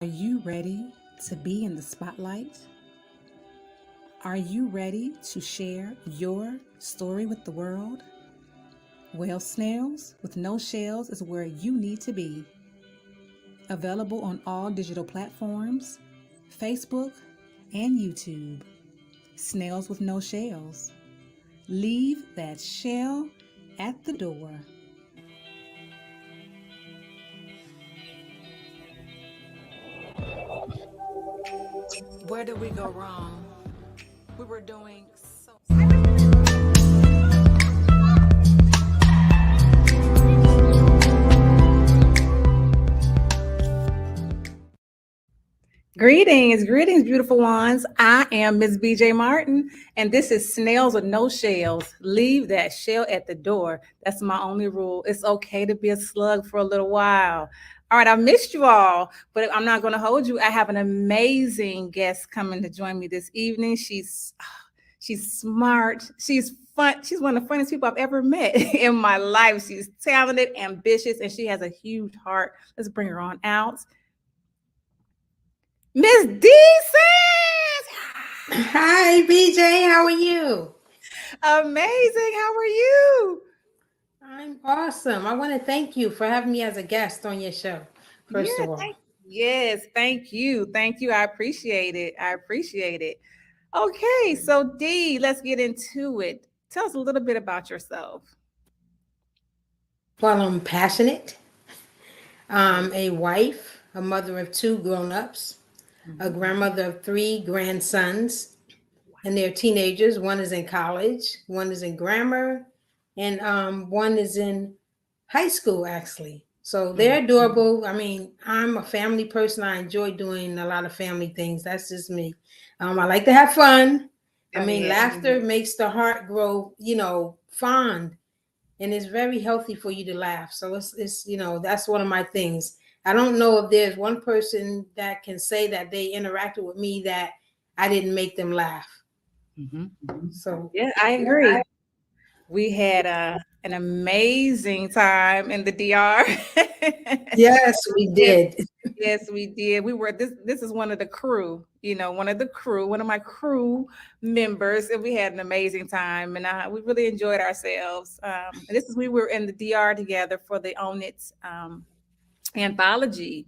Are you ready to be in the spotlight? Are you ready to share your story with the world? Well, Snails with No Shells is where you need to be. Available on all digital platforms, Facebook, and YouTube. Snails with No Shells. Leave that shell at the door. Where did we go wrong? We were doing so. Greetings, beautiful ones. I am Miss BJ Martin, and this is Snails with No Shells. Leave that shell at the door. That's my only rule. It's okay to be a slug for a little while. All right, I missed you all, but I'm not going to hold you. I have an amazing guest coming to join me this evening. She's smart. She's fun. She's one of the funniest people I've ever met in my life. She's talented, ambitious, and she has a huge heart. Let's bring her on out. Miss D says, Hi, BJ. How are you? amazing. How are you? I'm awesome. I want to thank you for having me as a guest on your show, first Yeah, of all. yes, thank you. Thank you. I appreciate it. I appreciate it. Okay, so D, let's get into it. Tell us a little bit about yourself. Well, I'm passionate, a wife, a mother of two grown-ups, a grandmother of three grandsons, and they're teenagers. One is in college, one is in grammar, and one is in high school, actually. So Mhm. they're adorable. I mean, I'm a family person. I enjoy doing a lot of family things. That's just me. I like to have fun. I Oh, mean, yeah. laughter makes the heart grow, fond, and it's very healthy for you to laugh. So it's that's one of my things. I don't know if there's one person that can say that they interacted with me that I didn't make them laugh. Mhm. So Yeah, I agree. We had an amazing time in the DR. yes, we Yes, did. yes, we did. We were this is one of the crew, one of my crew members, and we had an amazing time, and we really enjoyed ourselves. And this is we were in the DR together for the Own It anthology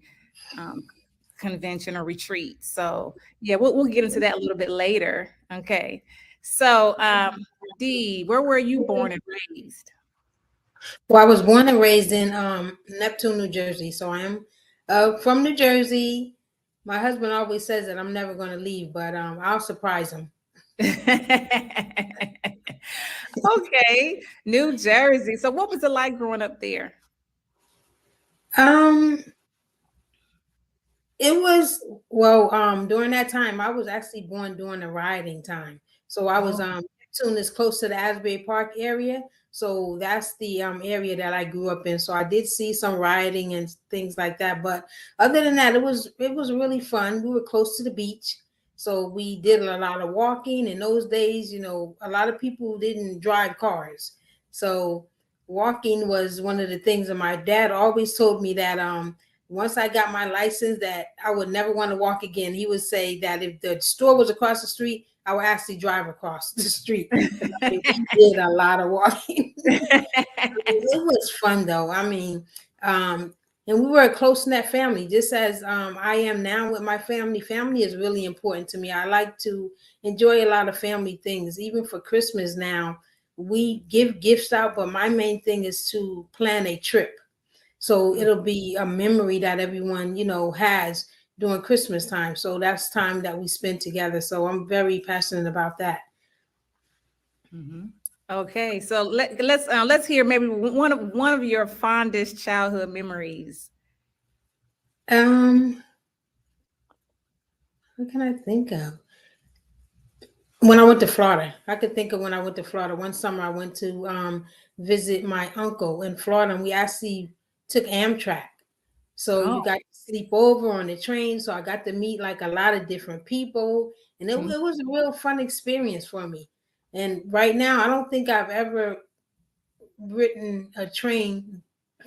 um, convention or retreat. So yeah, we'll get into that a little bit later. Okay, so D, where were you born and raised? Well, I was born and raised in Neptune, New Jersey. So I am from New Jersey. My husband always says that I'm never going to leave, but I'll surprise him. Okay, New Jersey. So what was it like growing up there? Um, it was well. During that time, I was actually born during the rioting time. So I was Oh, Neptune is close to the Asbury Park area. So that's the area that I grew up in. So I did see some rioting and things like that. But other than that, it was really fun. We were close to the beach. So we did a lot of walking in those days. A lot of people didn't drive cars. So walking was one of the things. And my dad always told me that once I got my license, that I would never want to walk again. He would say that if the store was across the street, I would actually drive across the street. I mean, we did a lot of walking. It was fun though. I mean, and we were a close knit family, just as I am now with my family. Family is really important to me. I like to enjoy a lot of family things. Even for Christmas now, we give gifts out, but my main thing is to plan a trip. So it'll be a memory that everyone, has during Christmas time. So that's time that we spend together. So I'm very passionate about that. Mhm. Okay, so let's hear maybe one of your fondest childhood memories. Um, what can I think of? When I went to Florida, I could think of when I went to Florida. One summer, I went to visit my uncle in Florida, and we actually took Amtrak. So you Oh, got to sleep over on the train. So I got to meet like a lot of different people, and it, mhm. it was a real fun experience for me. And right now, I don't think I've ever ridden a train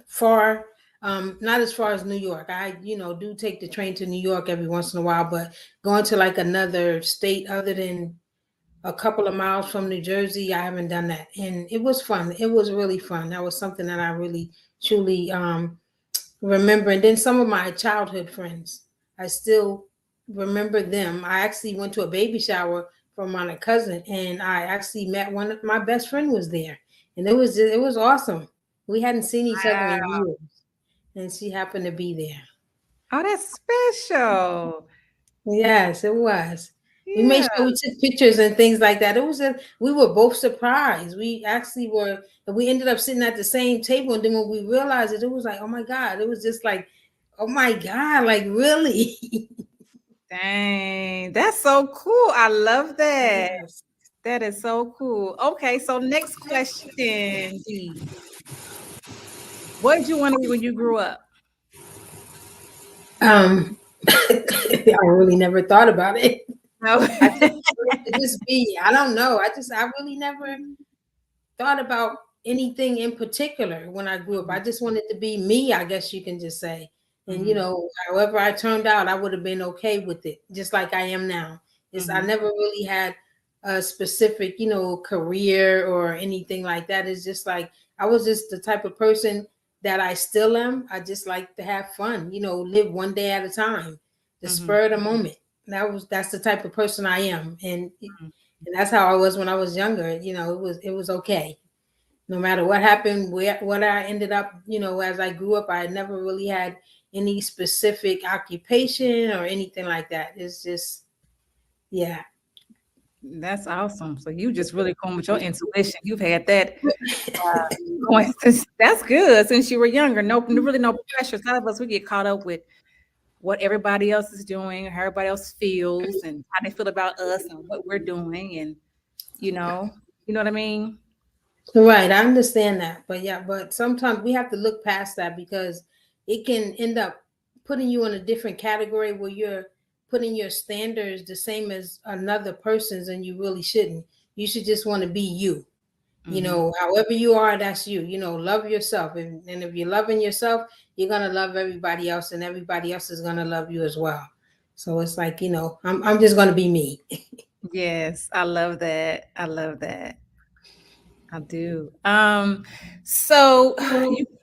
far. Not as far as New York. I, do take the train to New York every once in a while, but going to like another state other than a couple of miles from New Jersey, I haven't done that. And it was fun. It was really fun. That was something that I really truly remember. And then some of my childhood friends, I still remember them. I actually went to a baby shower for my cousin, and I actually met one of my best friend was there, and it was awesome. We hadn't seen each other in Wow. years, and she happened to be there. Oh, that's special. Yes, it was. We made Yeah. sure we took pictures and things like that. It was we were both surprised. We actually were, and we ended up sitting at the same table. And then when we realized it, it was like, oh my God, it was just like, oh my God, like really? Dang, that's so cool. I love that. Yes. That is so cool. Okay, so next question, D. What did you want to be when you grew up? I really never thought about it. No. I just wanted to just be, I don't know. I really never thought about anything in particular when I grew up. I just wanted to be me, I guess you can just say. And Mhm. however I turned out, I would have been okay with it, just like I am now. I Mhm. never really had a specific, career or anything like that. It's just like I was just the type of person that I still am. I just like to have fun, live one day at a time, the Mhm. spur of the moment. That's the type of person I am. And Mhm. that's how I was when I was younger. It was okay. No matter what happened, what I ended up, as I grew up, I never really had any specific occupation or anything like that. It's just, yeah. That's awesome. So you just really going with your intuition. You've had that going since that's good since you were younger. No, really no pressure. Some of us we get caught up with what everybody else is doing, how everybody else feels, and how they feel about us and what we're doing, and you know, you know what I mean? Right, I understand that. But yeah, but sometimes we have to look past that because it can end up putting you in a different category where you're putting your standards the same as another person's and you really shouldn't. You should just want to be you. Hmm. However you are, that's you. Love yourself. And if you're loving yourself, you're going to love everybody else, and everybody else is going to love you as well. So it's like, I'm just going to be me. Yes, I love that. I love that. I do. So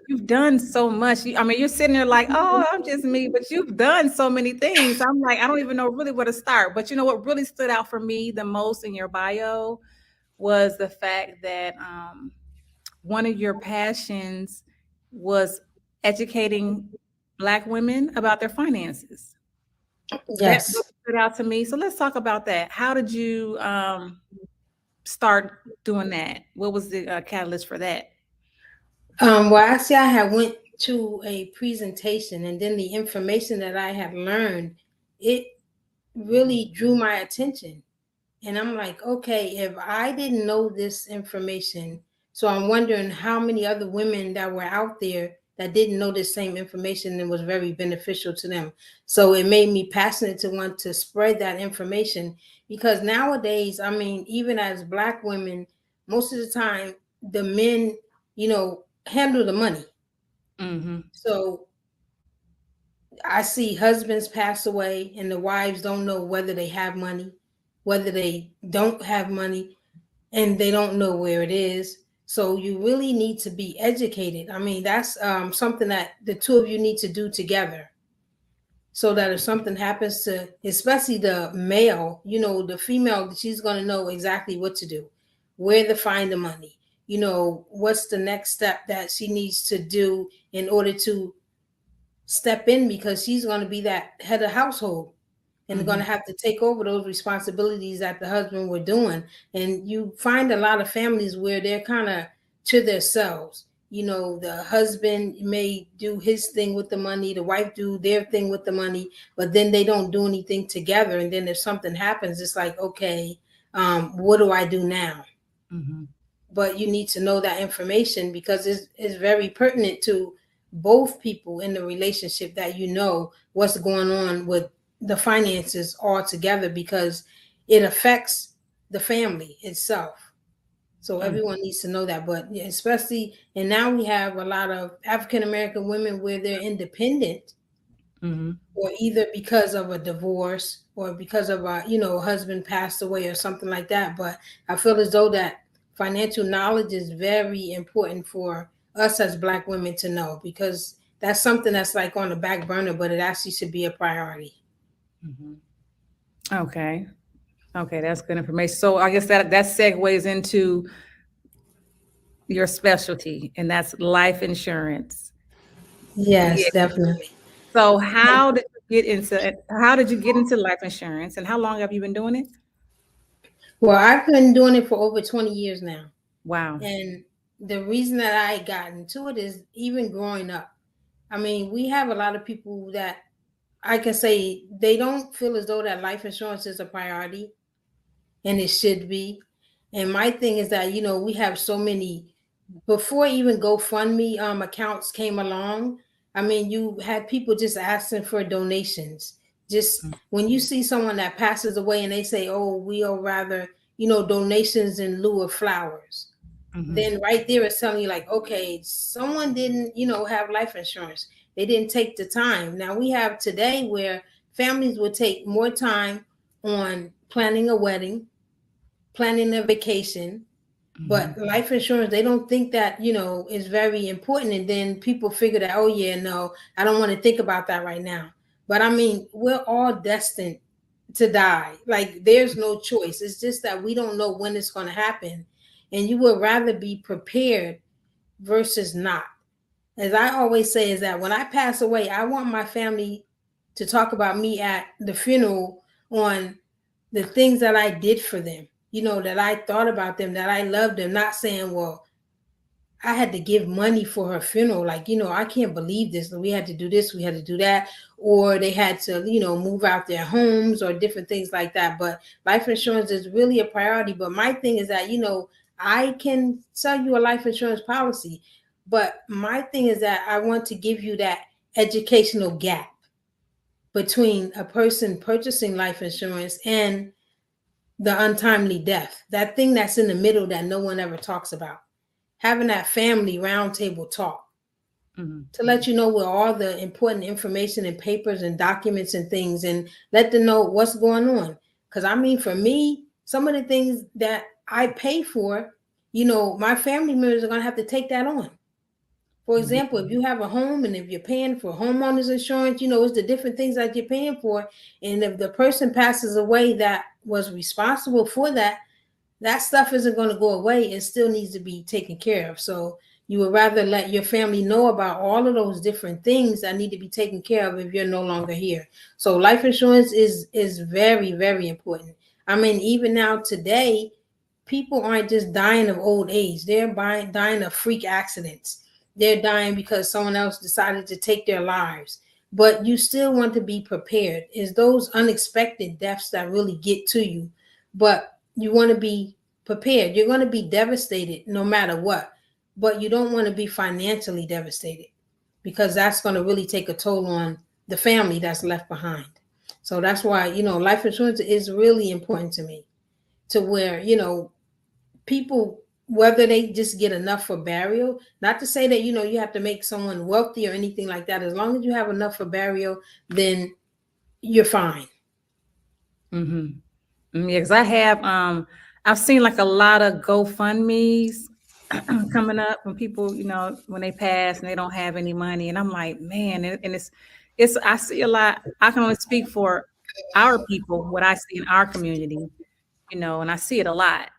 you've done so much. I mean, you're sitting there like, oh, I'm just me, but you've done so many things. I'm like, I don't even know really where to start. But you know what really stood out for me the most in your bio was the fact that one of your passions was educating Black women about their finances. That Yes. really stood out to me. So let's talk about that. How did you start doing that? What was the catalyst for that? Well, actually, I had went to a presentation, and then the information that I had learned, it really drew my attention. And I'm like, okay, if I didn't know this information, so I'm wondering how many other women that were out there that didn't know this same information and was very beneficial to them. So it made me passionate to want to spread that information because nowadays, I mean, even as Black women, most of the time, the men, handle the money. Mm-hmm. So I see husbands pass away and the wives don't know whether they have money, whether they don't have money, and they don't know where it is. So you really need to be educated. I mean, that's something that the two of you need to do together. So that if something happens to, especially the male, the female, she's going to know exactly what to do, where to find the money, what's the next step that she needs to do in order to step in because she's going to be that head of household and going Mm-hmm. to have to take over those responsibilities that the husband were doing. And you find a lot of families where they're kind of to themselves. The husband may do his thing with the money, the wife do their thing with the money, but then they don't do anything together. And then if something happens, it's like, okay, what do I do now? Mm-hmm. But you need to know that information because it's very pertinent to both people in the relationship that what's going on with the finances all together because it affects the family itself. So Mm, everyone needs to know that. But yeah, especially, and now we have a lot of African American women where they're independent, mhm. or either because of a divorce or because of a husband passed away or something like that. But I feel as though that financial knowledge is very important for us as Black women to know, because that's something that's like on the back burner, but it actually should be a priority. Mhm. Okay. Okay, that's good information. So I guess that segues into your specialty, and that's life insurance. Yeah. Yes, definitely. So how did you get into life insurance, and how long have you been doing it? Well, I've been doing it for over 20 years now. Wow. And the reason that I got into it is even growing up. I mean, we have a lot of people that I can say they don't feel as though that life insurance is a priority, and it should be. And my thing is that, we have so many, before even GoFundMe accounts came along. I mean, you had people just asking for donations. Just when you see someone that passes away and they say, "Oh, we'll rather, donations in lieu of flowers," Mhm. then right there it's telling you, like, okay, someone didn't, have life insurance. They didn't take the time. Now we have today where families would take more time on planning a wedding, planning a vacation, but Mhm. life insurance, they don't think that, is very important. And then people figure that, oh yeah, no, I don't want to think about that right now. But I mean, we're all destined to die. Like, there's no choice. It's just that we don't know when it's going to happen. And you would rather be prepared versus not. As I always say, is that when I pass away, I want my family to talk about me at the funeral on the things that I did for them, that I thought about them, that I loved them, not saying, well, I had to give money for her funeral. Like, I can't believe this. We had to do this, we had to do that. Or they had to, move out their homes or different things like that. But life insurance is really a priority. But my thing is that, I can sell you a life insurance policy. But my thing is that I want to give you that educational gap between a person purchasing life insurance and the untimely death, that thing that's in the middle that no one ever talks about. Having that family roundtable talk Mhm. to let you know where all the important information and papers and documents and things, and let them know what's going on. Because I mean, for me, some of the things that I pay for, my family members are going to have to take that on. For Mhm. example, if you have a home and if you're paying for homeowners insurance, it's the different things that you're paying for. And if the person passes away that was responsible for that, that stuff isn't going to go away. It still needs to be taken care of. So you would rather let your family know about all of those different things that need to be taken care of if you're no longer here. So life insurance is very, very important. I mean, even now today, people aren't just dying of old age. They're dying of freak accidents. They're dying because someone else decided to take their lives. But you still want to be prepared. It's those unexpected deaths that really get to you. But you want to be prepared. You're going to be devastated no matter what. But you don't want to be financially devastated, because that's going to really take a toll on the family that's left behind. So that's why, life insurance is really important to me, to where, people, whether they just get enough for burial, not to say that you have to make someone wealthy or anything like that. As long as you have enough for burial, then you're fine. Mhm. Yeah, 'cause I've seen like a lot of GoFundMe's coming up when people, when they pass and they don't have any money, and I'm like, man, and it's I see a lot. I can only speak for our people, what I see in our community, and I see it a lot.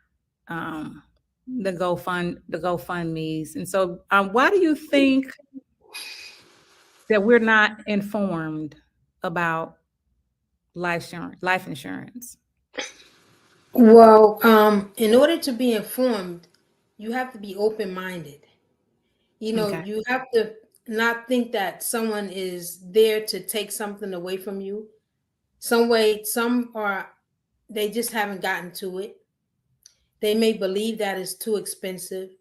Um, the GoFundMe's, and so why do you think that we're not informed about life insurance? Well, in order to be informed, you have to be open minded. Okay. You have to not think that someone is there to take something away from you. Some are, they just haven't gotten to it. They may believe that it's too expensive,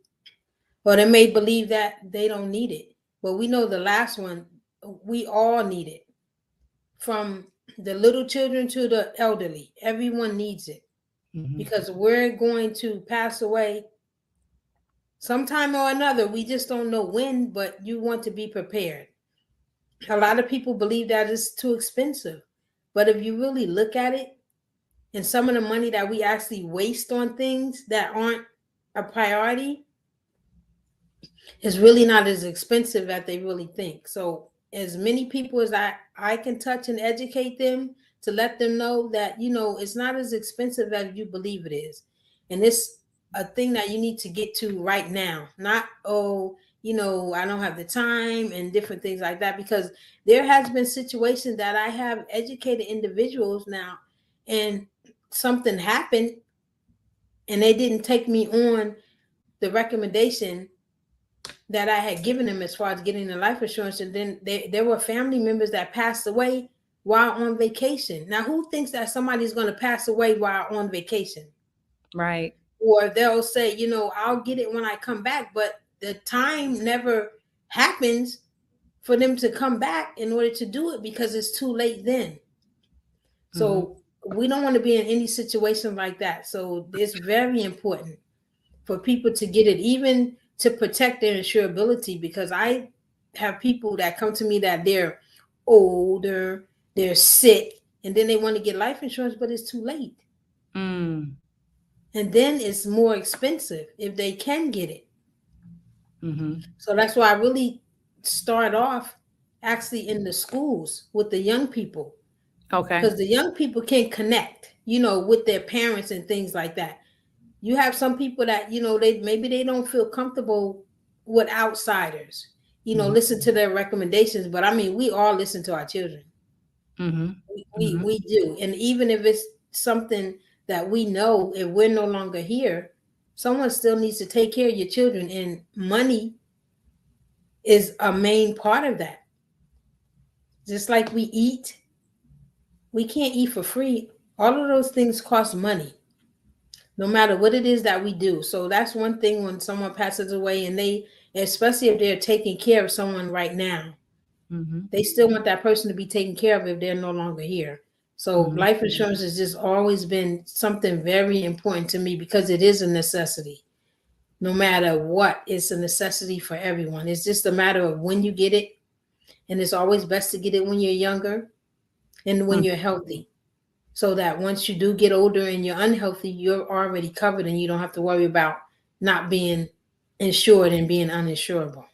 or they may believe that they don't need it. But we know the last one, we all need it. From the little children to the elderly, everyone needs it, Mhm. because we're going to pass away. sometime or another. We just don't know when, but you want to be prepared. A lot of people believe that it's too expensive. But if you really look at it, and some of the money that we actually waste on things that aren't a priority is really not as expensive as they really think. So as many people as I can touch and educate them to let them know that, it's not as expensive as you believe it is. And it's a thing that you need to get to right now. Not, oh, I don't have the time and different things like that, because there has been situations that I have educated individuals now, and something happened and they didn't take me on the recommendation that I had given them as far as getting the life insurance. And then there were family members that passed away while on vacation. Now, who thinks that somebody's going to pass away while on vacation? Right. Or they'll say, I'll get it when I come back. But the time never happens for them to come back in order to do it, because it's too late then. So we don't want to be in any situation like that. So it's very important for people to get it, even to protect their insurability, because I have people that come to me that they're older, they're sick, and then they want to get life insurance, but it's too late. And then it's more expensive if they can get it. So that's why I really start off actually in the schools with the young people. Okay. Because the young people can connect, with their parents and things like that. You have some people that, they don't feel comfortable with outsiders, listen to their recommendations. But I mean, we all listen to our children. We do. And even if it's something that we know, if we're no longer here, someone still needs to take care of your children. And money is a main part of that. Just like we eat, we can't eat for free. All of those things cost money, no matter what it is that we do. So that's one thing when someone passes away, and especially if they're taking care of someone right now, they still want that person to be taken care of if they're no longer here. So life insurance has just always been something very important to me, because it is a necessity. No matter what, it's a necessity for everyone. It's just a matter of when you get it. And it's always best to get it when you're younger and when you're healthy, so that once you do get older and you're unhealthy, you're already covered and you don't have to worry about not being insured and being uninsurable.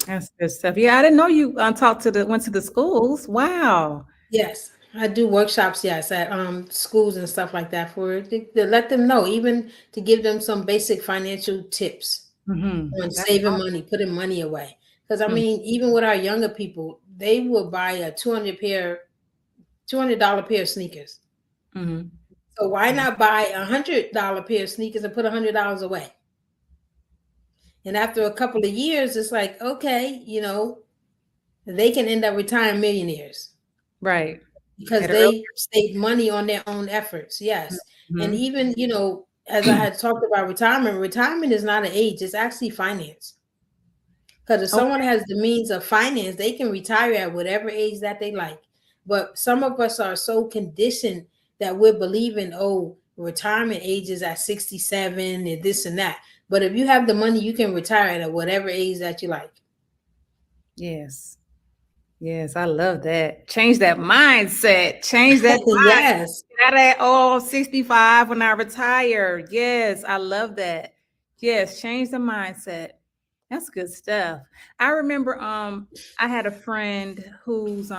That's good stuff. Yeah, I didn't know you went to the schools. Wow. Yes, I do workshops, yes, at schools and stuff like that, to let them know, even to give them some basic financial tips on That's saving awesome. money, putting money away. Because I mean, even with our younger people, they will buy a $200 pair of sneakers. So why not buy $100 pair of sneakers and put $100 away? And after a couple of years, it's like, okay, they can end up retiring millionaires. Right. Because At an early they saved money on their own efforts. Yes. And Mhm. even, as I had talked about retirement is not an age, it's actually finance. Because if someone Okay. has the means of finance, they can retire at whatever age that they like. But some of us are so conditioned that we're believing, oh, retirement age is at 67 and this and that. But if you have the money, you can retire at whatever age that you like. Yes. Yes, I love that. Change that mindset. Change that mind. Yes. Not at 65 when I retire. Yes, I love that. Yes, change the mindset. That's good stuff. I remember I had a friend whose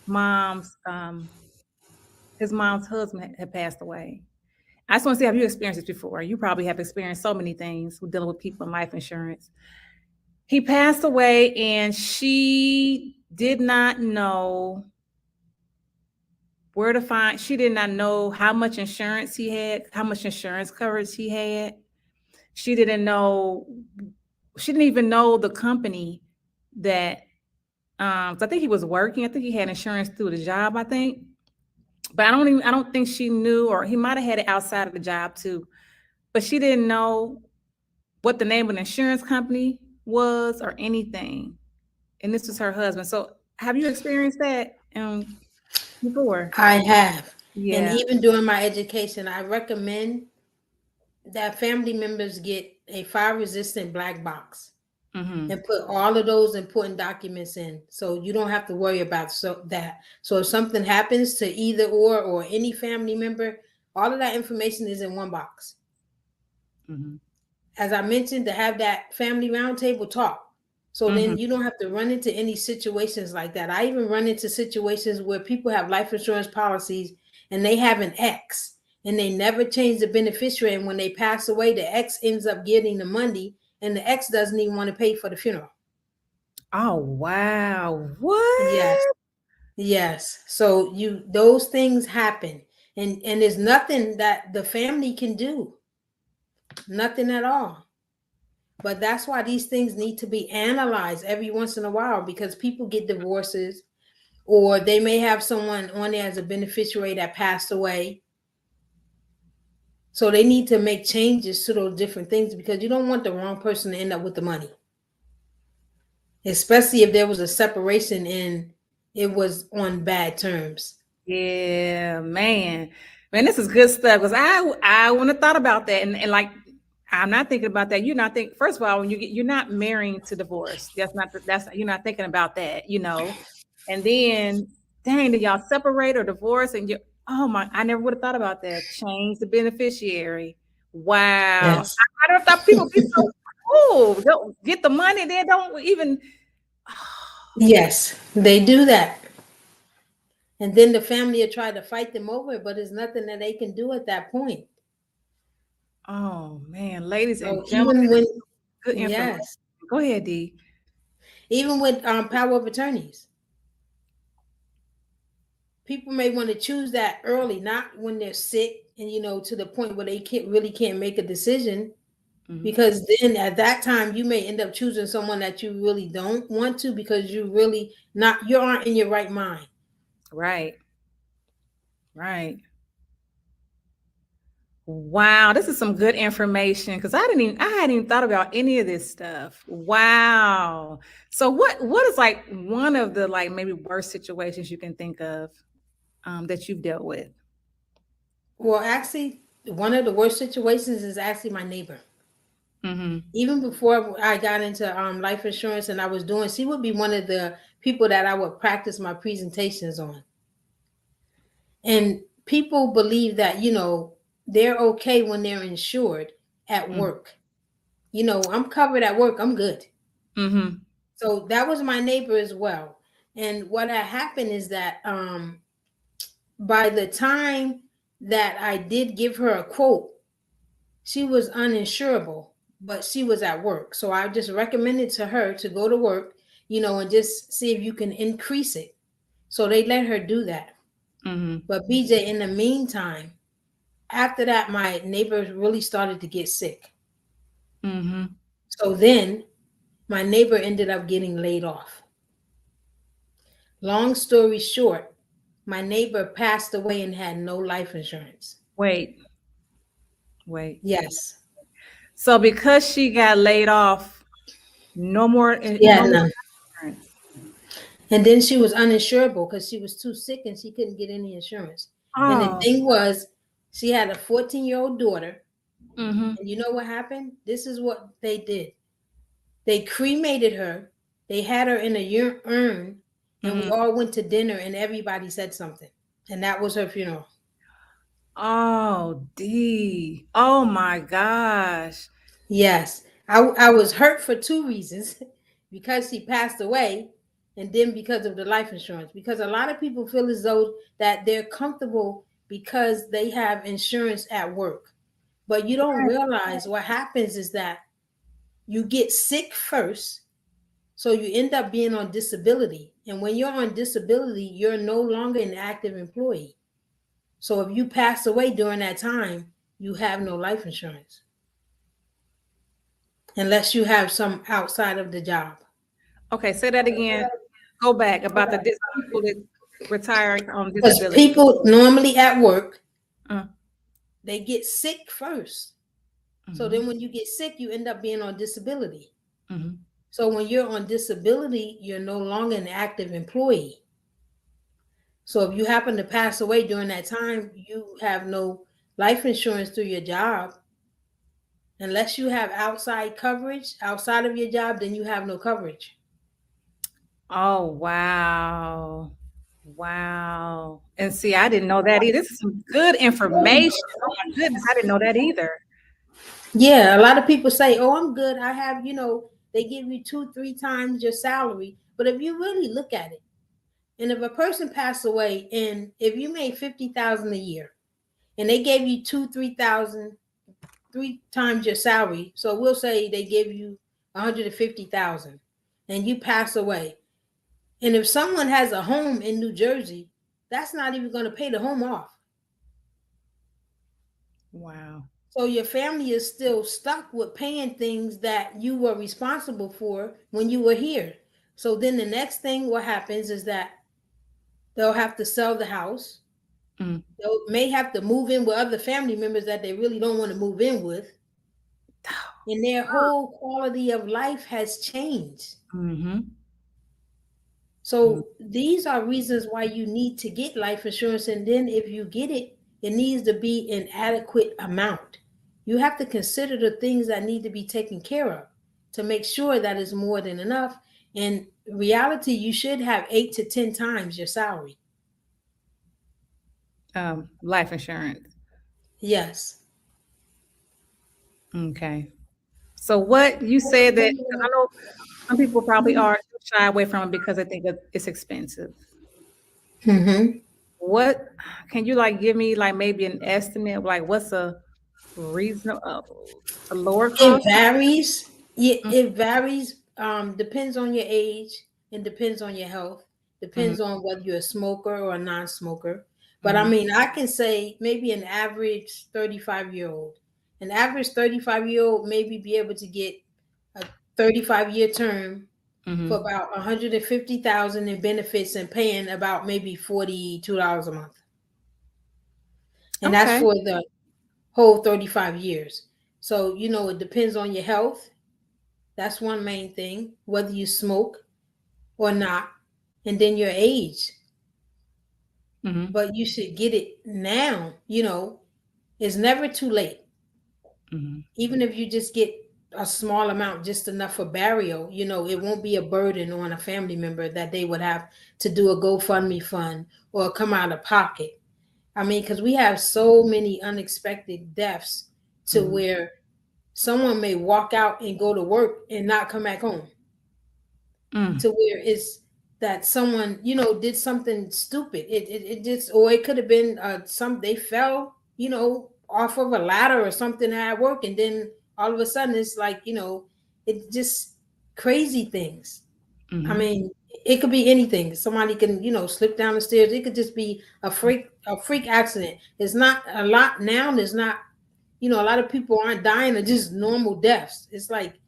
mom's his mom's husband had passed away. I just want to see, have you experienced this before? You probably have experienced so many things with dealing with people in life insurance. He passed away and she did not know where to find, she did not know how much insurance he had, how much insurance coverage he had. She didn't know, she didn't even know the company that, I think he was working. I think he had insurance through the job, I think. But I don't think she knew, or he might have had it outside of the job too. But she didn't know what the name of the insurance company was or anything. And this was her husband. So have you experienced that before? I have. And Yeah. even during my education, I recommend that family members get a fire resistant black box Mm-hmm. and put all of those important documents in, so you don't have to worry about that. So if something happens to either or any family member, all of that information is in one box. Mm-hmm. As I mentioned, to have that family roundtable talk. So Mm-hmm. then you don't have to run into any situations like that. I even run into situations where people have life insurance policies and they have an ex and they never change the beneficiary. And when they pass away, the ex ends up getting the money and the ex doesn't even want to pay for the funeral. Oh wow. Yes. What? Yes. So those things happen. And there's nothing that the family can do. Nothing at all. But that's why these things need to be analyzed every once in a while, because people get divorces or they may have someone on there as a beneficiary that passed away. So they need to make changes to those different things, because you don't want the wrong person to end up with the money. Especially if there was a separation and it was on bad terms. Yeah, man. Man, this is good stuff because I wouldn't have thought about that. And like I'm not thinking about that. You're not think first of all, when you're not marrying to divorce. That's you're not thinking about that, you know. And then dang, did y'all separate or divorce? And you oh my, I never would have thought about that. Change the beneficiary. Wow. Yes. I don't thought people be so cool. Don't get the money, then don't even Yes, they do that. And then the family will try to fight them over it, but there's nothing that they can do at that point. oh man, ladies and So gentlemen, even when, good information. yes, Go ahead, D. even with power of attorneys, people may want to choose that early, not when they're sick and to the point where they can't make a decision. Mm-hmm. Because then at that time you may end up choosing someone that you really don't want to, because you aren't in your right mind. Right. Right. Wow, this is some good information because I hadn't even thought about any of this stuff. Wow. So what is like one of the like maybe worst situations you can think of that you've dealt with? Well, actually, one of the worst situations is actually my neighbor. Mm-hmm. Even before I got into life insurance and she would be one of the people that I would practice my presentations on. And people believe that, they're okay when they're insured at work. I'm covered at work, I'm good. Mm-hmm. So that was my neighbor as well. And what had happened is that by the time that I did give her a quote, she was uninsurable, but she was at work. So I just recommended to her to go to work, and just see if you can increase it. So they let her do that. Mm-hmm. But BJ, in the meantime, after that, my neighbors really started to get sick. Mm-hmm. So then my neighbor ended up getting laid off. Long story short, my neighbor passed away and had no life insurance. Wait. Wait. Yes. So because she got laid off, Yeah, no more no. insurance. And then she was uninsurable because she was too sick and she couldn't get any insurance. And the Oh. thing was, she had a 14-year-old daughter. Mm-hmm. And you know what happened? This is what they did. They cremated her. They had her in a urn, and we Mm-hmm. all went to dinner and everybody said something. And that was her funeral. Oh, D. Oh my gosh. Yes. I was hurt for two reasons. Because she passed away, and then because of the life insurance. Because a lot of people feel as though that they're comfortable because they have insurance at work. But you don't realize what happens is that you get sick first. So you end up being on disability. And when you're on disability, you're no longer an active employee. So if you pass away during that time, you have no life insurance. Unless you have some outside of the job. Okay, say that again. Go back about the people that retired on Because disability. people normally at work, Uh, they get sick first. So mhm, then when you get sick, you end up being on disability. mhm. So when you're on disability, you're no longer an active employee. So if you happen to pass away during that time, you have no life insurance through your job. Unless you have outside coverage outside of your job, then you have no coverage. Oh, wow. Wow. And see, I didn't know that either. This is some good information. Oh my goodness, I didn't know that either. Yeah, a lot of people say, "Oh, I'm good. I have, they give you two, three times your salary." But if you really look at it, and if a person passed away, and if you made 50,000 a year, and they gave you two, 3,000, three times your salary, so we'll say they give you 150,000, and you pass away, and if someone has a home in New Jersey, that's not even going to pay the home off. Wow. So your family is still stuck with paying things that you were responsible for when you were here. So then the next thing what happens is that they'll have to sell the house. Mm. They may have to move in with other family members that they really don't want to move in with. And their whole quality of life has changed. Mm-hmm. So these are reasons why you need to get life insurance. And then if you get it, it needs to be an adequate amount. You have to consider the things that need to be taken care of to make sure that it's more than enough. In reality, you should have 8 to 10 times your salary. Life insurance. Yes. Okay. So what you said that, 'cause I know some people probably are shy away from it because they think that it's expensive. Mm-hmm. What can you like give me like maybe an estimate of, like what's a reasonable a lower It cost? varies. Mm, It varies. Depends on your age and depends on your health. mhm, Depends on whether you're a smoker or a non-smoker. But I mhm, mean, I can say maybe an average 35-year-old. An average 35-year-old maybe be able to get a 35-year term for mhm. about 150,000 in benefits and paying about maybe $42 a month. And that's Okay. for the whole 35 years. So, it depends on your health. That's one main thing, whether you smoke or not, and then your age. Mhm, But you should get it now. It's never too late. mhm, Even if you just get a small amount, just enough for burial, it won't be a burden on a family member that they would have to do a GoFundMe fund or come out of pocket. I mean, because we have so many unexpected deaths to mhm, where someone may walk out and go to work and not come back home. mm, To where it's that someone did something stupid. It just, or it could have been some they fell off of a ladder or something at work, and then all of a sudden it's like it just crazy things. I mhm, mean, it could be anything. Somebody can slip down the stairs. It could just be a freak accident. It's not a lot now. There's not, a lot of people aren't dying of just normal deaths. It's like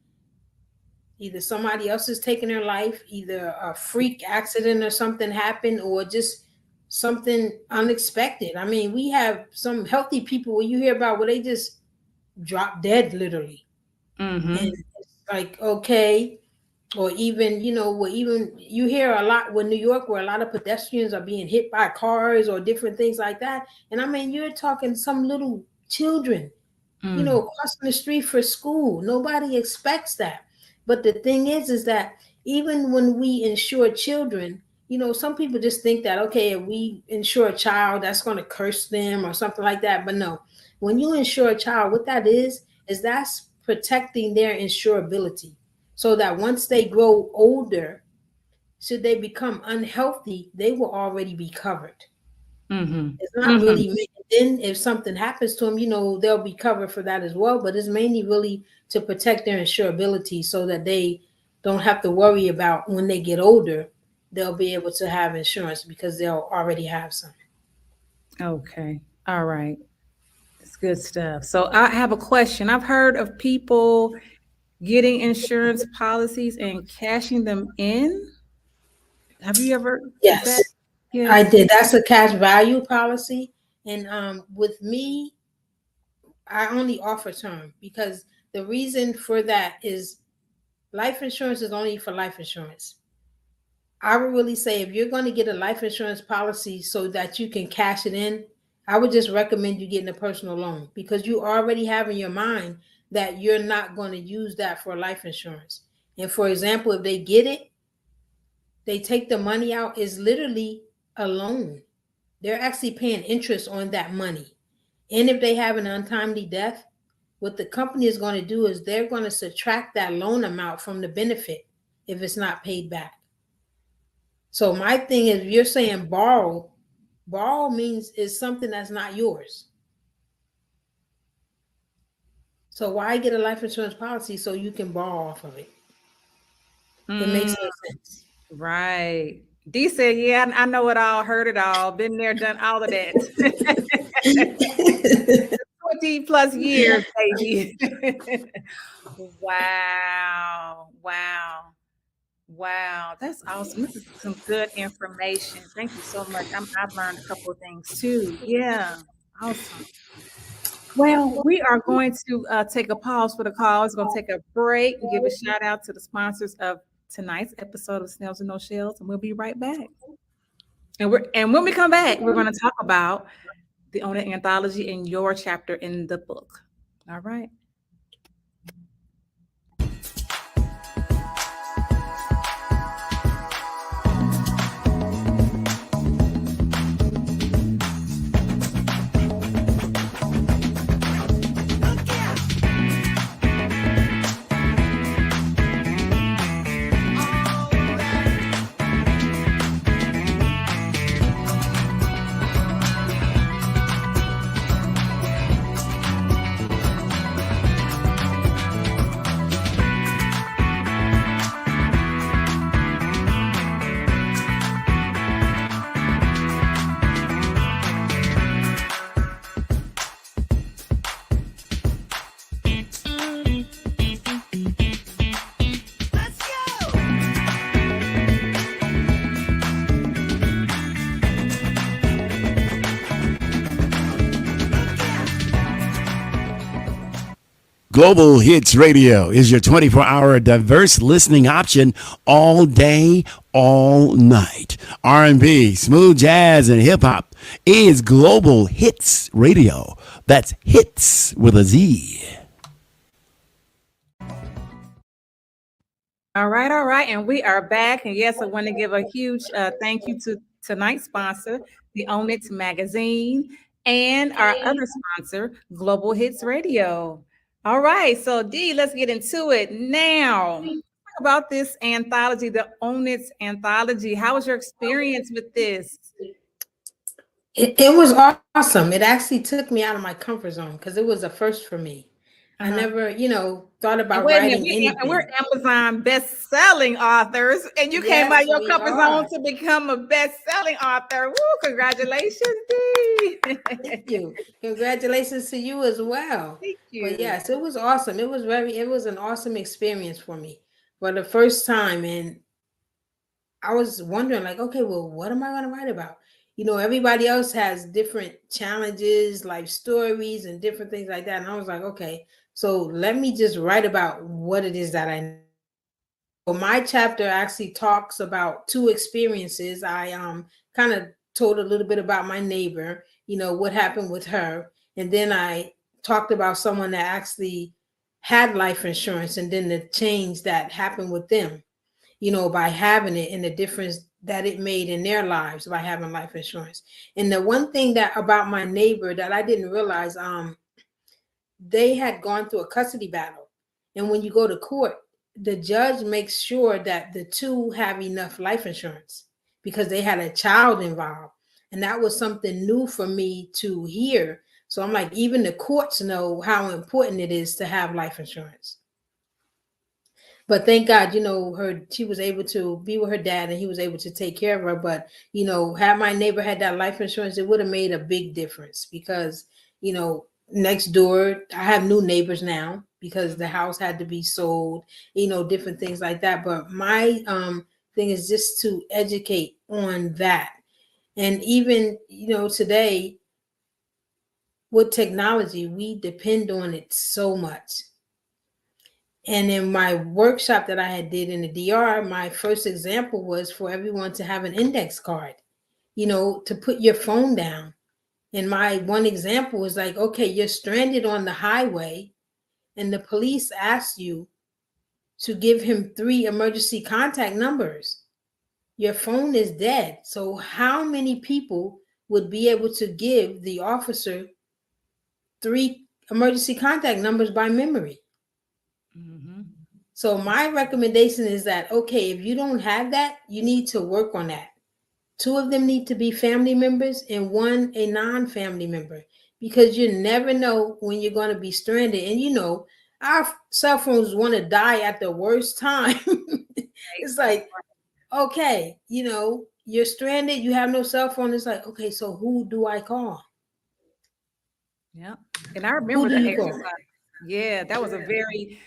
either somebody else is taking their life, either a freak accident or something happened, or just something unexpected. I mean, we have some healthy people where you hear about where they just drop dead literally. And mhm, it's like, okay, or even, where even you hear a lot with New York where a lot of pedestrians are being hit by cars or different things like that. And I mean, you're talking some little children mm, crossing the street for school. Nobody expects that. But the thing is that even when we insure children, some people just think that, okay, if we insure a child, that's going to curse them or something like that. But no, when you insure a child, what that is that's protecting their insurability so that once they grow older, should they become unhealthy, they will already be covered. mhm, It's not mhm. really then if something happens to them, they'll be covered for that as well. But it's mainly really to protect their insurability so that they don't have to worry about when they get older, they'll be able to have insurance because they'll already have some. Okay. All right. It's good stuff. So I have a question. I've heard of people getting insurance policies and cashing them in. Have you ever, is Yes, that, I yes? did. That's a cash value policy. And with me, I only offer term because the reason for that is life insurance is only for life insurance. I would really say if you're going to get a life insurance policy so that you can cash it in, I would just recommend you getting a personal loan because you already have in your mind that you're not going to use that for life insurance. And for example, if they get it, they take the money out, is literally a loan. They're actually paying interest on that money. And if they have an untimely death, what the company is going to do is they're going to subtract that loan amount from the benefit if it's not paid back. So my thing is, you're saying borrow means is something that's not yours. So why get a life insurance policy so you can borrow off of it? It makes no sense. Right. D said, yeah, I know it all, heard it all, been there, done all of that. 20 plus years, baby. Wow. Wow. Wow. That's awesome. This is some good information. Thank you so much. I've learned a couple of things too. Yeah. Awesome. Well, we are going to take a pause for the call. It's going to take a break and give a shout out to the sponsors of tonight's episode of Snails and No Shells, and we'll be right back. And when we come back, we're going to talk about the Own It anthology and your chapter in the book. All right. Global Hits Radio is your 24-hour diverse listening option all day, all night. R&B, smooth jazz, and hip-hop is Global Hits Radio. That's hits with a Z. All right. And we are back. And yes, I want to give a huge thank you to tonight's sponsor, the Own It magazine, and our other sponsor, Global Hits Radio. All right, so D, let's get into it now. Talk about this anthology, the Own It anthology. How was your experience with this? It was awesome. It actually took me out of my comfort zone because it was a first for me. I never, thought about writing anything. And we're Amazon best-selling authors, and you came out your comfort zone to become a best-selling author. Woo! Congratulations, D. Thank you. Congratulations to you as well. Thank you. But yes, it was awesome. It was an awesome experience for me for the first time, and I was wondering, like, okay, well, what am I going to write about? Everybody else has different challenges, life stories, and different things like that. And I was like, okay, so let me just write about what it is that I know. Well, my chapter actually talks about two experiences. I kind of told a little bit about my neighbor, what happened with her. And then I talked about someone that actually had life insurance and then the change that happened with them, by having it and the difference that it made in their lives by having life insurance. And the one thing that about my neighbor that I didn't realize, they had gone through a custody battle. And when you go to court, the judge makes sure that the two have enough life insurance because they had a child involved. And that was something new for me to hear. So I'm like, even the courts know how important it is to have life insurance. But thank God, she was able to be with her dad and he was able to take care of her. But, had my neighbor had that life insurance, it would have made a big difference because, next door, I have new neighbors now because the house had to be sold, different things like that. But my thing is just to educate on that. And even, today with technology, we depend on it so much. And in my workshop that I had did in the DR, my first example was for everyone to have an index card, to put your phone down. And my one example was like, okay, you're stranded on the highway. and the police ask you to give him 3 emergency contact numbers, your phone is dead. So how many people would be able to give the officer 3 emergency contact numbers by memory? Mm-hmm. So my recommendation is that, okay, if you don't have that, you need to work on that. 2 of them need to be family members and 1 a non-family member, because you never know when you're going to be stranded. And you know, our cell phones want to die at the worst time. It's like, okay, you know, you're stranded, you have no cell phone. It's like, okay, so who do I call? Yeah. And I remember Who do the you call? exercise. Yeah, that was very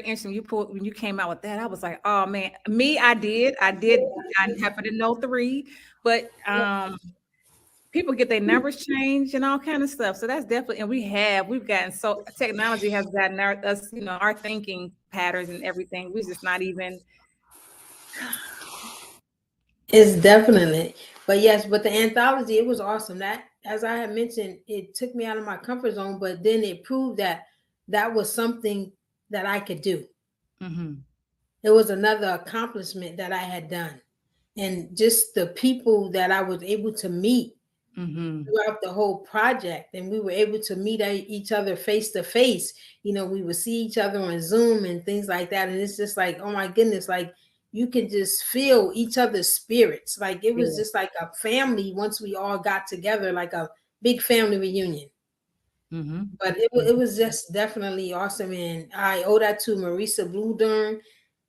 interesting. When you came out with that, I was like, oh man, I happen to know 3, but people get their numbers changed and all kind of stuff. So that's definitely, and we've gotten, so technology has gotten us, you know, our thinking patterns and everything. We're just not even. It's definitely, but yes, but the anthology, it was awesome. That, as I had mentioned, it took me out of my comfort zone, but then it proved that that was something that I could do. Mm-hmm. It was another accomplishment that I had done. And just the people that I was able to meet throughout the whole project, and we were able to meet each other face to face. You know, we would see each other on Zoom and things like that. And it's just like, oh my goodness, like you can just feel each other's spirits. Like it was just like a family once we all got together, like a big family reunion. Mm-hmm. But it was just definitely awesome. And I owe that to Marisa Bluedern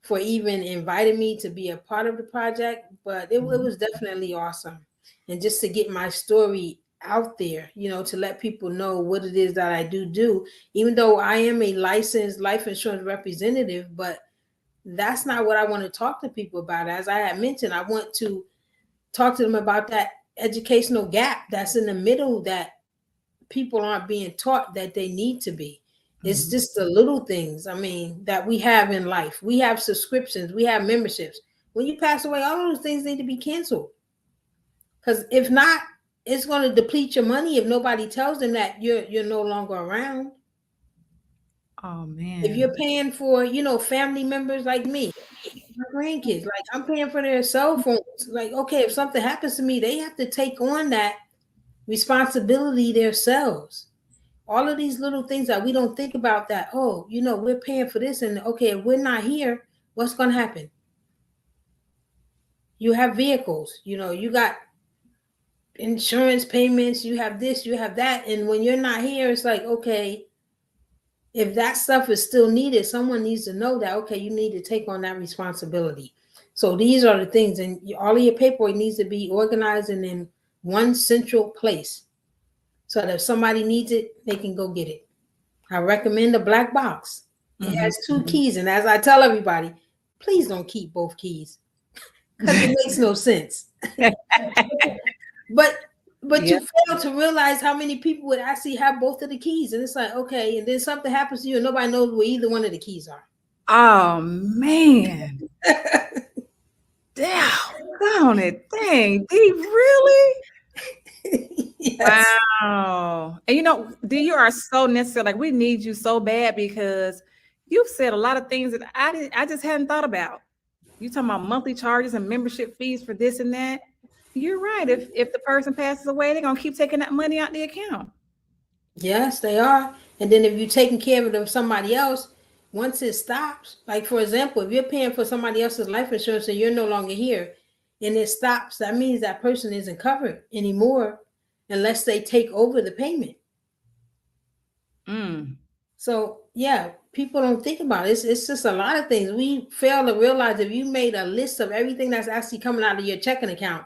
for even inviting me to be a part of the project. But it was definitely awesome. And just to get my story out there, you know, to let people know what it is that I do, even though I am a licensed life insurance representative, but that's not what I want to talk to people about. As I had mentioned, I want to talk to them about that educational gap that's in the middle, that people aren't being taught that they need to be. It's just the little things, I mean, that we have in life. We have subscriptions, we have memberships. When you pass away, all those things need to be canceled. Because if not, it's going to deplete your money if nobody tells them that you're no longer around. Oh man. If you're paying for, you know, family members like me, my grandkids, like I'm paying for their cell phones. Like, okay, if something happens to me, they have to take on that responsibility themselves. All of these little things that we don't think about, that, oh, you know, we're paying for this, and okay, if we're not here, what's going to happen? You have vehicles, you know, you got insurance payments, you have this, you have that. And when you're not here, it's like, okay, if that stuff is still needed, someone needs to know that, okay, you need to take on that responsibility. So these are the things, and all of your paperwork needs to be organized and in one central place, so that if somebody needs it, they can go get it. I recommend the black box. It has 2 keys. And as I tell everybody, please don't keep both keys, because it makes no sense. But you fail to realize how many people would actually have both of the keys. And it's like, okay, and then something happens to you and nobody knows where either one of the keys are. Oh man. Down it. Dang, Dee, really? Yes. Wow. And you know, Dee, you are so necessary. Like, we need you so bad, because you've said a lot of things that I just hadn't thought about. You talking about monthly charges and membership fees for this and that. You're right. If the person passes away, they're gonna keep taking that money out the account. Yes, they are. And then if you're taking care of it of somebody else, once it stops, like for example, if you're paying for somebody else's life insurance and you're no longer here, and it stops, that means that person isn't covered anymore unless they take over the payment. So yeah, people don't think about it. It's just a lot of things. We fail to realize, if you made a list of everything that's actually coming out of your checking account,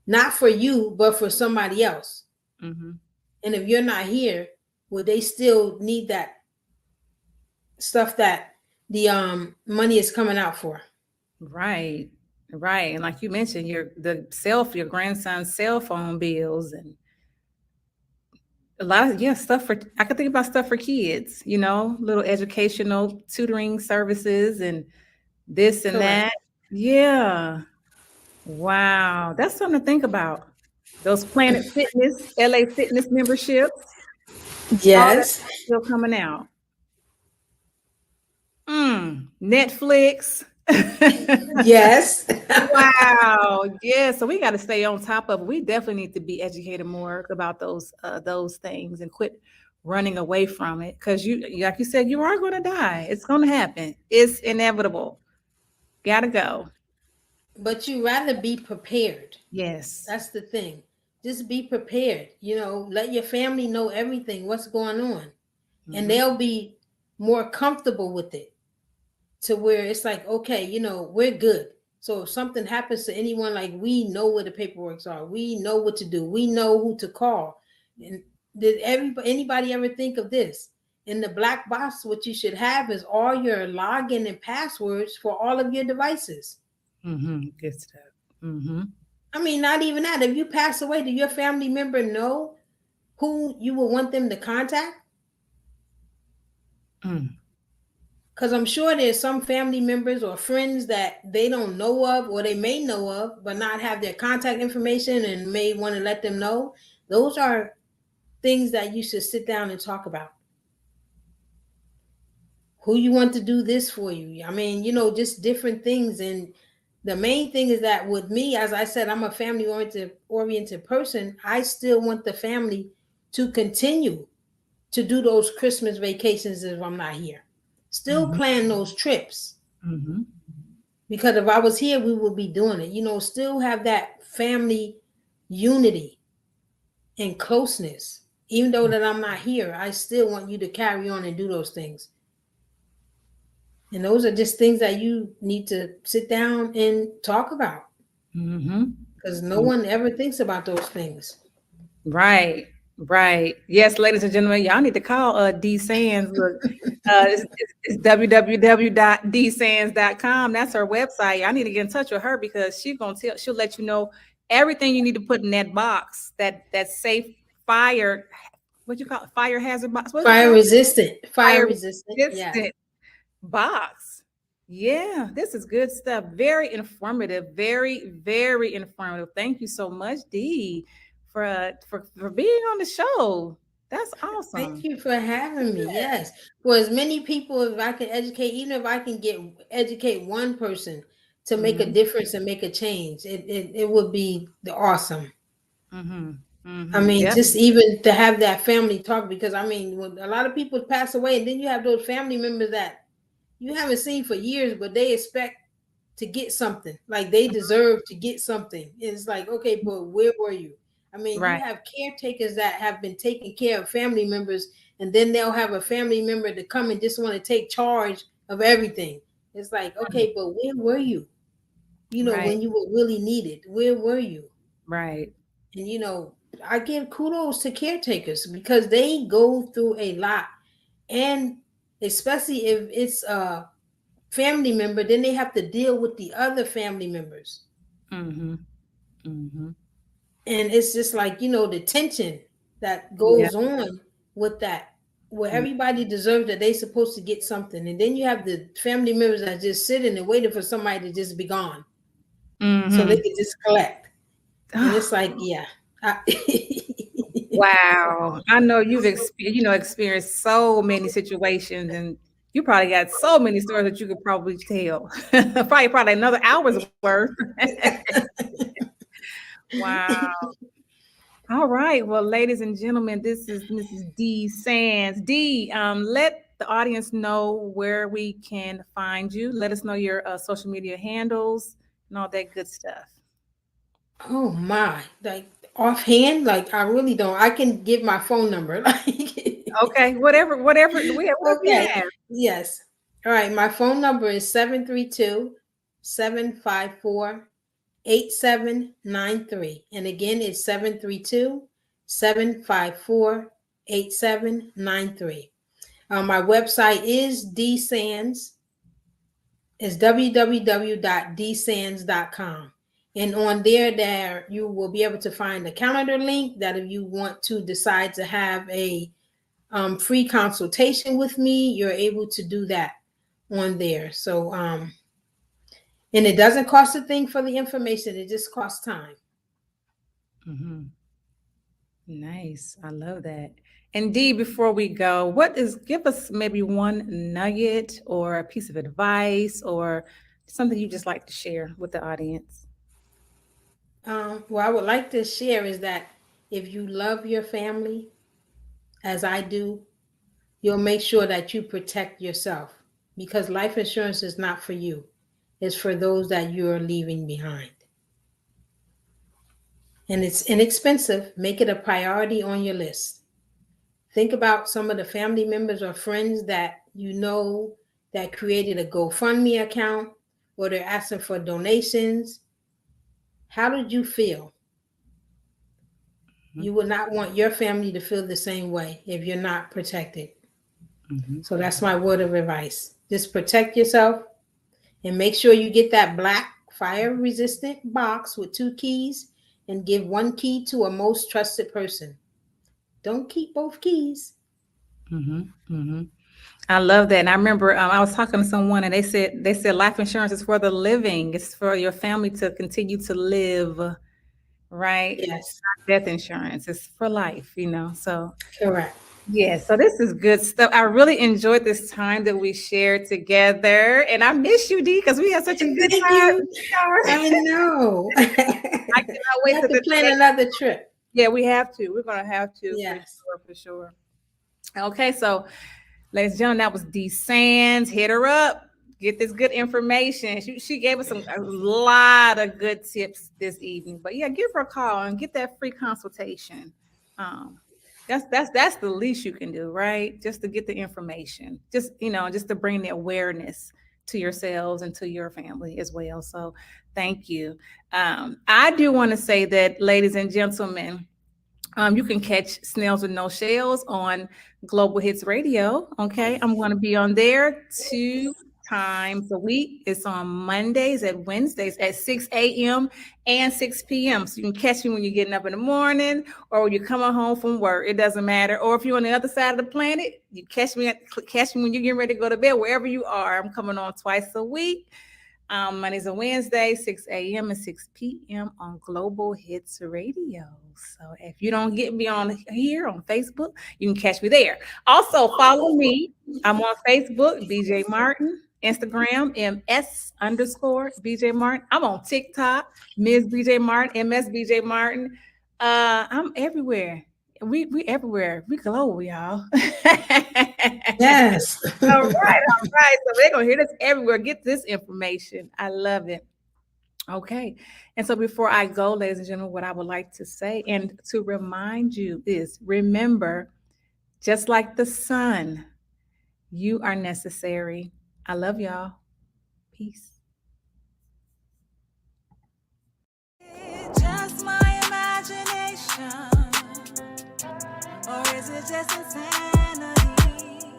not for you, but for somebody else. And if you're not here, well, they still need that stuff that the money is coming out for. Right. And like you mentioned, your grandson's cell phone bills, and a lot of stuff I could think about stuff for kids, you know, little educational tutoring services and this and that. Yeah. Wow. That's something to think about. Those Planet Fitness, LA Fitness memberships. Yes. Still coming out. Netflix. Yes. Wow. Yeah. So we got to stay on top of it. We definitely need to be educated more about those things and quit running away from it. Because like you said, you are going to die. It's going to happen. It's inevitable. Gotta go. But you rather be prepared. Yes. That's the thing. Just be prepared. Let your family know everything, what's going on. And Mhm. they'll be more comfortable with it to where it's like, okay, we're good. So if something happens to anyone, like we know where the paperwork are, we know what to do, we know who to call. And did anybody ever think of this? In the black box, what you should have is all your login and passwords for all of your devices. Good stuff. Mm-hmm. I mean, not even that. If you pass away, do your family member know who you would want them to contact? Mm. Because I'm sure there's some family members or friends that they don't know of, or they may know of, but not have their contact information and may want to let them know. Those are things that you should sit down and talk about. Who you want to do this for you. I mean, just different things. And the main thing is that with me, as I said, I'm a family oriented person. I still want the family to continue to do those Christmas vacations if I'm not here. Still Mhm. plan those trips. Mhm. Because if I was here, we would be doing it. Still have that family unity and closeness. Even though that I'm not here, I still want you to carry on and do those things. And those are just things that you need to sit down and talk about. Mhm. Because no one ever thinks about those things. Right, right. Yes, ladies and gentlemen, y'all need to call D Sands. Look, it's www.dsands.com. That's her website. Y'all need to get in touch with her because she'll let you know everything you need to put in that box, that safe fire, what you call it? Fire hazard box. What is it Fire called? resistant. Fire Fire resistant. Yes. resistant box. Yeah, this is good stuff. Very informative. Very, very informative. Thank you so much, Dee, for being on the show. That's Thank awesome. you for having me. Yes. For as many people, if I can educate, even if I can educate one person to make a Mm-hmm. difference and make a change, it would be awesome. Mm-hmm. I Mm-hmm. mean, Yep. just even to have that family talk, because I mean, when a lot of people pass away, and then you have those family members that you haven't seen for years, but they expect to get something. Like they deserve to get something. It's like, okay, but where were you? I mean, you Right. have caretakers that have been taking care of family members, and then they'll have a family member to come and just want to take charge of everything. It's like, okay, but where were you? Right. When you were really needed, where were you? Right. And I give kudos to caretakers because they go through a lot, and especially if it's a family member, then they have to deal with the other family members. Mm-hmm. Mm-hmm. And it's just like, the tension that Yeah. goes on with that, where everybody deserves that they're supposed to get something. And then you have the family members that just sitting and waiting for somebody to just be gone so they Mm-hmm. can just collect. And it's like, yeah. Wow. I know you've experienced so many situations and you probably got so many stories that you could probably tell. probably another hour's worth. Wow. All right. Well, ladies and gentlemen, this is Mrs. D Sands. D, let the audience know where we can find you. Let us know your social media handles and all that good stuff. Oh my, like offhand, like I really don't. I can give my phone number. Okay. Whatever you Okay. have. Yes. All right. My phone number is 732-754-8793. And again, it's 732-754-8793. My website is dsands, is www.dsands.com. And on there you will be able to find a calendar link that if you want to decide to have a free consultation with me, you're able to do that on there. So, and it doesn't cost a thing for the information. It just costs time. Mm-hmm. Nice. I love that. And Dee, before we go, give us maybe one nugget or a piece of advice or something you just like to share with the audience. What I would like to share is that if you love your family, as I do, you'll make sure that you protect yourself because life insurance is not for you, it's for those that you are leaving behind. And it's inexpensive. Make it a priority on your list. Think about some of the family members or friends that you know that created a GoFundMe account or they're asking for donations. How did you feel? You would not want your family to feel the same way if you're not protected. Mm-hmm. So that's my word of advice. Just protect yourself and make sure you get that black fire resistant box with 2 keys and give 1 key to a most trusted person. Don't keep both keys. Mm-hmm. Mm-hmm. I love that. And I remember I was talking to someone and they said life insurance is for the living. It's for your family to continue to live, right? Yes, Death insurance is for life, So correct. yeah, so this is good stuff. I really enjoyed this time that we shared together. And I miss you, Dee, because we had such a good Thank time. you. I know. I cannot We wait have to to plan another trip. Yeah, we have to. We're gonna have to Yes. for sure. Okay, so ladies and gentlemen, that was Dee Sands. Hit her up. Get this good information. She gave us a lot of good tips this evening. But yeah, give her a call and get that free consultation. That's the least you can do, right? Just to get the information. Just to bring the awareness to yourselves and to your family as well. So thank you. I do want to say that, ladies and gentlemen, you can catch Snails with No Shells on Global Hits Radio. Okay. I'm going to be on there 2 times a week. It's on Mondays and Wednesdays at 6 a.m. and 6 p.m. So you can catch me when you're getting up in the morning or when you're coming home from work. It doesn't matter. Or if you're on the other side of the planet, you catch me when you're getting ready to go to bed, wherever you are. I'm coming on twice a week. Mondays and Wednesdays, 6 a.m. and 6 p.m. on Global Hits Radio. So if you don't get me on here on Facebook, you can catch me there. Also, follow me. I'm on Facebook, BJ Martin. Instagram, MS_BJ Martin. I'm on TikTok, Ms. BJ Martin, MS BJ Martin. I'm everywhere. We everywhere. We global, y'all. Yes. All right. So they're gonna hear this everywhere. Get this information. I love it. Okay. And so before I go, ladies and gentlemen, what I would like to say and to remind you is remember, just like the sun, you are necessary. I love y'all. Peace. Just my imagination, or is it just insanity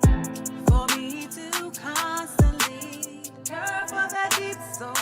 for me to constantly care for that deep so